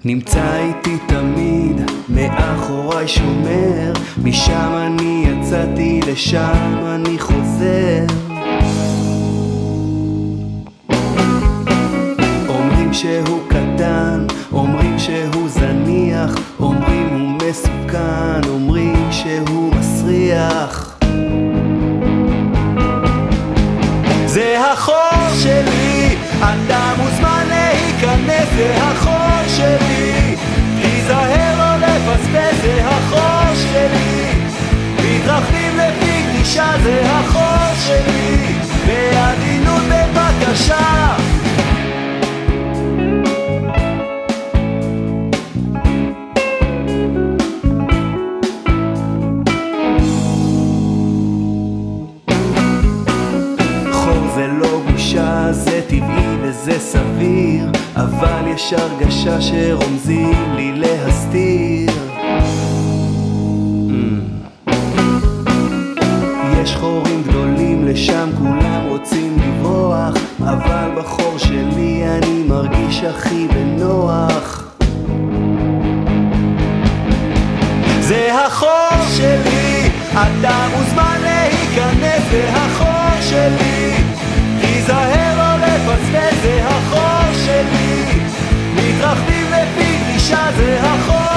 נמצא איתי תמיד, מאחוריי שומר, משם אני יצאתי, לשם אני חוזר. אומרים שהוא קטן, אומרים שהוא זניח, אומרים הוא מסוכן, אומרים שהוא מסריח. זה החור שלי, אתה מוזמן להיכנס, זה החור שלי, תיזהר לא לפספס, זה החור שלי, מתרחבים לפי גישה, זה החור שלי, בעדינות בבקשה. זה לא בושה, זה טבעי וזה סביר, אבל יש הרגשה שרומזים לי להסתיר. יש חורים גדולים, לשם כולם רוצים לברוח, אבל בחור שלי אני מרגיש הכי בנוח. זה החור שלי, אתה מוזמן להיכנס, זה החור שלי, תיזהר לא לפספס, זה החור שלי, מתרחבים לפי גישה, זה החור